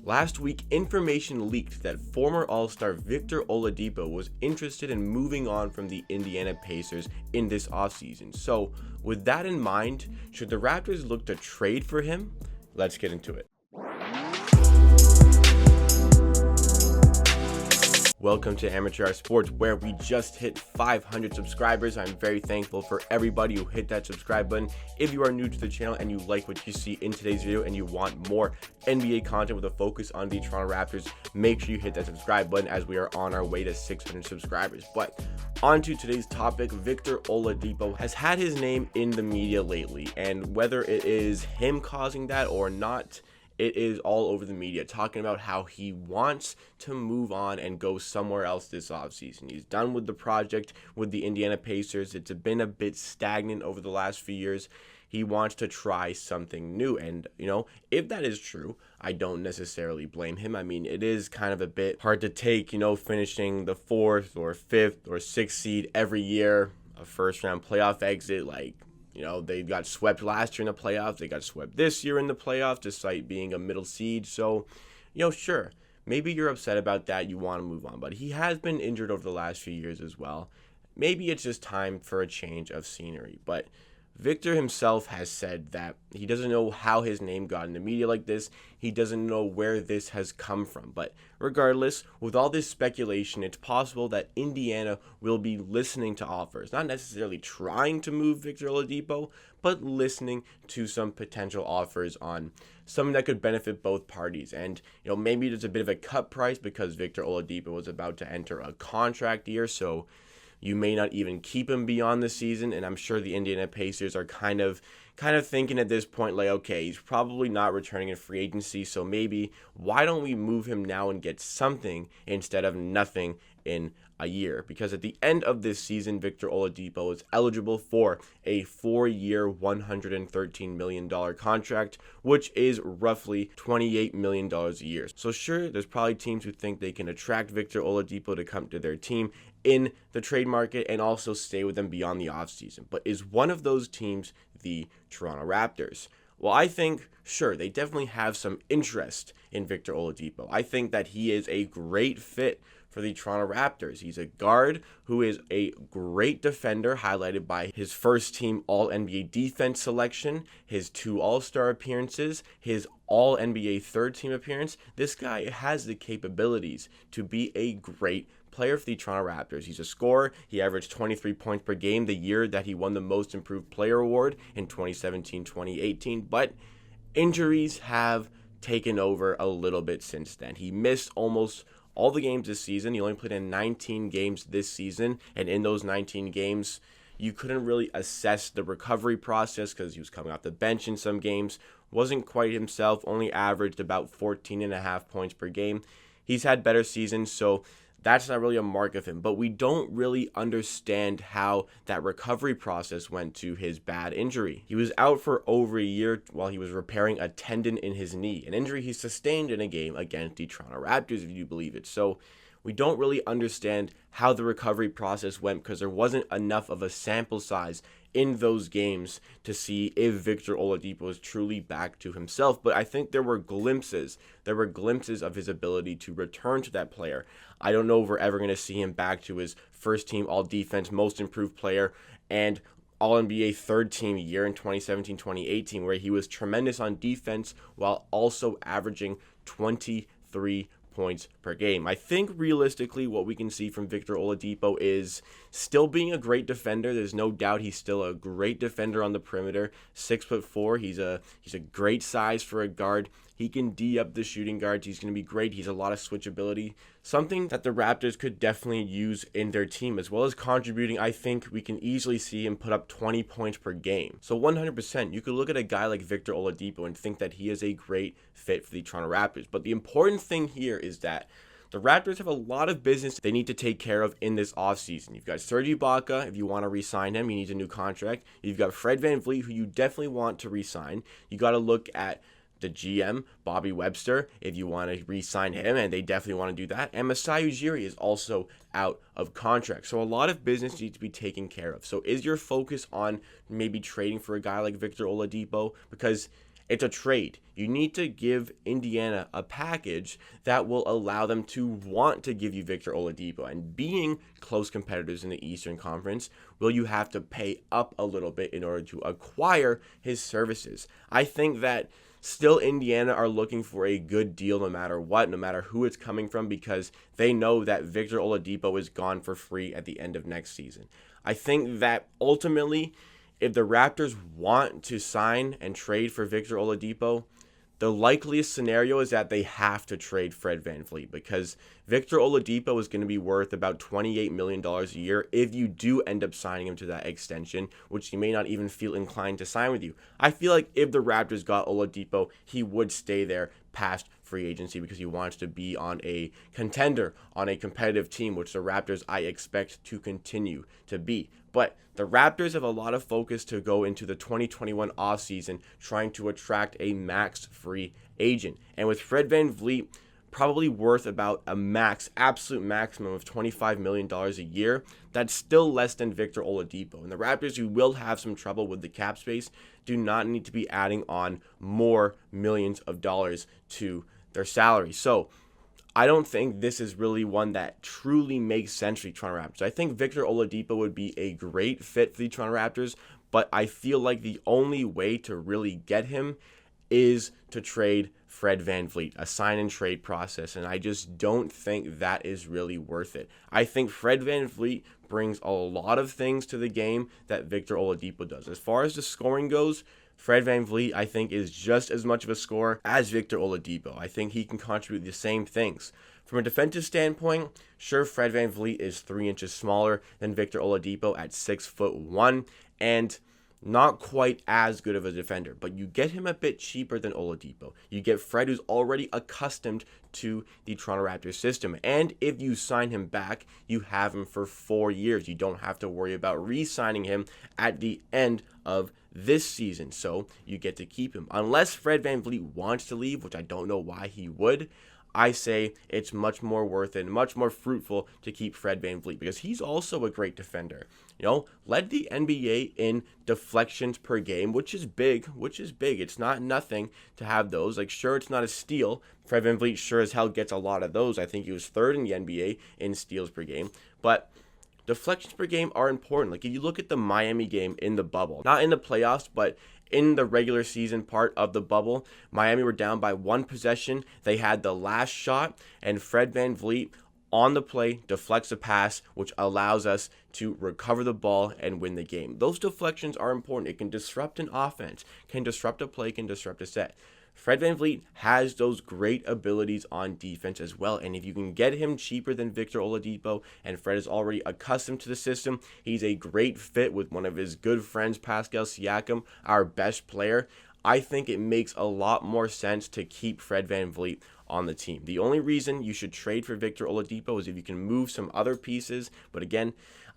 Last week, information leaked that former All-Star Victor Oladipo was interested in moving on from the Indiana Pacers in this offseason. So, with that in mind, should the Raptors look to trade for him? Let's get into it. Welcome to Amateur Hour Sports, where we just hit 500 subscribers. I'm very thankful for everybody who hit that subscribe button. If you are new to the channel and you like what you see in today's video and you want more NBA content with a focus on the Toronto Raptors, make sure you hit that subscribe button as we are on our way to 600 subscribers. But on to today's topic. Victor Oladipo has had his name in the media lately, and whether it is him causing that or not, it is all over the media talking about how he wants to move on and go somewhere else this offseason. He's done with the project with the Indiana Pacers. It's been a bit stagnant over the last few years. He wants to try something new. And, if that is true, I don't necessarily blame him. I mean, it is kind of a bit hard to take, finishing the 4th or 5th or 6th seed every year, a first round playoff exit, they got swept last year in the playoffs. They got swept this year in the playoffs, despite being a middle seed. So, sure, maybe you're upset about that. You want to move on. But he has been injured over the last few years as well. Maybe it's just time for a change of scenery. But Victor himself has said that he doesn't know how his name got in the media like this. He doesn't know where this has come from. But regardless, with all this speculation, it's possible that Indiana will be listening to offers. Not necessarily trying to move Victor Oladipo, but listening to some potential offers on something that could benefit both parties. And, maybe there's a bit of a cut price because Victor Oladipo was about to enter a contract year, so you may not even keep him beyond the season, and I'm sure the Indiana Pacers are kind of thinking at this point, okay, he's probably not returning in free agency, so maybe why don't we move him now and get something instead of nothing in a year? Because at the end of this season, Victor Oladipo is eligible for a 4-year, $113 million contract, which is roughly $28 million a year. So sure, there's probably teams who think they can attract Victor Oladipo to come to their team in the trade market and also stay with them beyond the offseason. But is one of those teams the Toronto Raptors? Well, I think, sure, they definitely have some interest in Victor Oladipo. I think that he is a great fit for the Toronto Raptors. He's a guard who is a great defender, highlighted by his first team All-NBA defense selection, his 2 All-Star appearances, his All-NBA third team appearance. This guy has the capabilities to be a great player for the Toronto Raptors. He's a scorer. He averaged 23 points per game the year that he won the Most Improved Player Award in 2017-2018, but injuries have taken over a little bit since then. He missed almost all the games this season. He only played in 19 games this season, and in those 19 games, you couldn't really assess the recovery process because he was coming off the bench in some games, wasn't quite himself, only averaged about 14.5 points per game. He's had better seasons, so that's not really a mark of him, but we don't really understand how that recovery process went to his bad injury. He was out for over a year while he was repairing a tendon in his knee, an injury he sustained in a game against the Toronto Raptors, if you believe it. So we don't really understand how the recovery process went because there wasn't enough of a sample size in those games to see if Victor Oladipo is truly back to himself. But I think there were glimpses of his ability to return to that player. I don't know if we're ever going to see him back to his first team All-Defense, Most Improved Player, and All-NBA third team year in 2017-2018, where he was tremendous on defense while also averaging 23 points per game. I think realistically what we can see from Victor Oladipo is still being a great defender. There's no doubt he's still a great defender on the perimeter. 6'4". He's a great size for a guard. He can D up the shooting guards. He's going to be great. He's a lot of switchability. Something that the Raptors could definitely use in their team, as well as contributing. I think we can easily see him put up 20 points per game. So 100%, you could look at a guy like Victor Oladipo and think that he is a great fit for the Toronto Raptors. But the important thing here is that the Raptors have a lot of business they need to take care of in this offseason. You've got Serge Ibaka. If you want to re-sign him, he needs a new contract. You've got Fred VanVleet, who you definitely want to re-sign. You got to look at the GM, Bobby Webster, if you want to re-sign him, and they definitely want to do that. And Masai Ujiri is also out of contract. So a lot of business needs to be taken care of. So is your focus on maybe trading for a guy like Victor Oladipo? Because It's a trade. You need to give Indiana a package that will allow them to want to give you Victor Oladipo. And being close competitors in the Eastern Conference, will you have to pay up a little bit in order to acquire his services? I think that still Indiana are looking for a good deal no matter what, no matter who it's coming from, because they know that Victor Oladipo is gone for free at the end of next season. I think that ultimately, if the Raptors want to sign and trade for Victor Oladipo, the likeliest scenario is that they have to trade Fred VanVleet, because Victor Oladipo is going to be worth about $28 million a year if you do end up signing him to that extension, which he may not even feel inclined to sign with you. I feel like if the Raptors got Oladipo, he would stay there past free agency because he wants to be on a contender, on a competitive team, which the Raptors I expect to continue to be. But the Raptors have a lot of focus to go into the 2021 offseason trying to attract a max free agent. And with Fred VanVleet probably worth about a absolute maximum of $25 million a year, that's still less than Victor Oladipo. And the Raptors, who will have some trouble with the cap space, do not need to be adding on more millions of dollars to their salary. So I don't think this is really one that truly makes sense for the Toronto Raptors. I think Victor Oladipo would be a great fit for the Toronto Raptors, but I feel like the only way to really get him is to trade Fred VanVleet, a sign and trade process, and I just don't think that is really worth it. I think Fred VanVleet brings a lot of things to the game that Victor Oladipo does. As far as the scoring goes, Fred VanVleet, I think, is just as much of a scorer as Victor Oladipo. I think he can contribute the same things. From a defensive standpoint, sure, Fred VanVleet is 3 inches smaller than Victor Oladipo at 6'1", and not quite as good of a defender, but you get him a bit cheaper than Oladipo. You get Fred, who's already accustomed to the Toronto Raptors system, and if you sign him back, you have him for 4 years. You don't have to worry about re-signing him at the end of this season, so you get to keep him. Unless Fred VanVleet wants to leave, which I don't know why he would, I say it's much more worth it and much more fruitful to keep Fred VanVleet because he's also a great defender. You know, led the NBA in deflections per game, which is big. It's not nothing to have those. Like, sure, it's not a steal. Fred VanVleet sure as hell gets a lot of those. I think he was third in the NBA in steals per game. But deflections per game are important. Like, if you look at the Miami game in the bubble, not in the playoffs, but in the regular season part of the bubble, Miami were down by 1 possession. They had the last shot, and Fred VanVleet on the play deflects a pass, which allows us to recover the ball and win the game. Those deflections are important. It can disrupt an offense, can disrupt a play, can disrupt a set. Fred VanVleet has those great abilities on defense as well, and if you can get him cheaper than Victor Oladipo, and Fred is already accustomed to the system, he's a great fit with one of his good friends, Pascal Siakam, our best player. I think it makes a lot more sense to keep Fred VanVleet on the team. The only reason you should trade for Victor Oladipo is if you can move some other pieces, but again,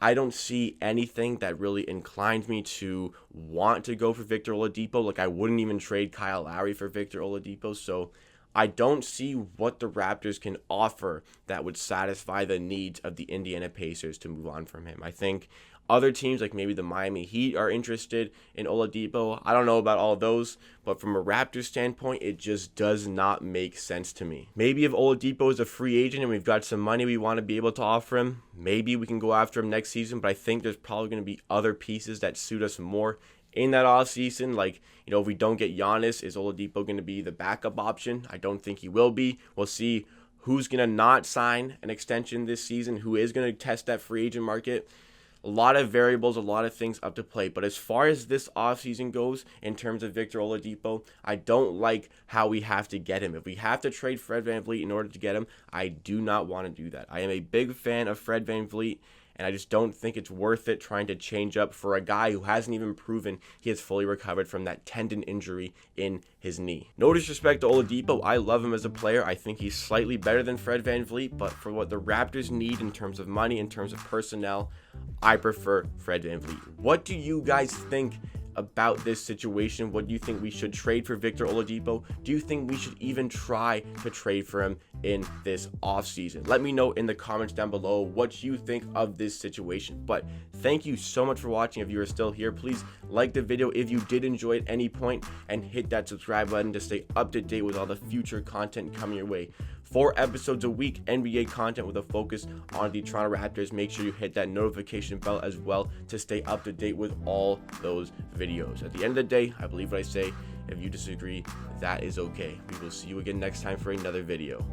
I don't see anything that really inclines me to want to go for Victor Oladipo. Like, I wouldn't even trade Kyle Lowry for Victor Oladipo, so I don't see what the Raptors can offer that would satisfy the needs of the Indiana Pacers to move on from him. I think other teams, like maybe the Miami Heat, are interested in Oladipo. I don't know about all of those, but from a Raptors standpoint, it just does not make sense to me. Maybe if Oladipo is a free agent and we've got some money we want to be able to offer him, maybe we can go after him next season, but I think there's probably going to be other pieces that suit us more in that offseason. Like, you know, if we don't get Giannis, is Oladipo going to be the backup option? I don't think he will be. We'll see who's going to not sign an extension this season, who is going to test that free agent market. A lot of variables, a lot of things up to play. But as far as this offseason goes, in terms of Victor Oladipo, I don't like how we have to get him. If we have to trade Fred VanVleet in order to get him, I do not want to do that. I am a big fan of Fred VanVleet, and I just don't think it's worth it trying to change up for a guy who hasn't even proven he has fully recovered from that tendon injury in his knee. No disrespect to Oladipo, I love him as a player. I think he's slightly better than Fred VanVleet, but for what the Raptors need in terms of money, in terms of personnel, I prefer Fred VanVleet. What do you guys think about this situation. What do you think we should trade for Victor Oladipo? Do you think we should even try to trade for him in this offseason? Let me know in the comments down below what you think of this situation. But thank you so much for watching. If you are still here, please like the video if you did enjoy at any point, and hit that subscribe button to stay up to date with all the future content coming your way. 4 episodes a week, NBA content with a focus on the Toronto Raptors. Make sure you hit that notification bell as well to stay up to date with all those videos. At the end of the day, I believe what I say. If you disagree, that is okay. We will see you again next time for another video.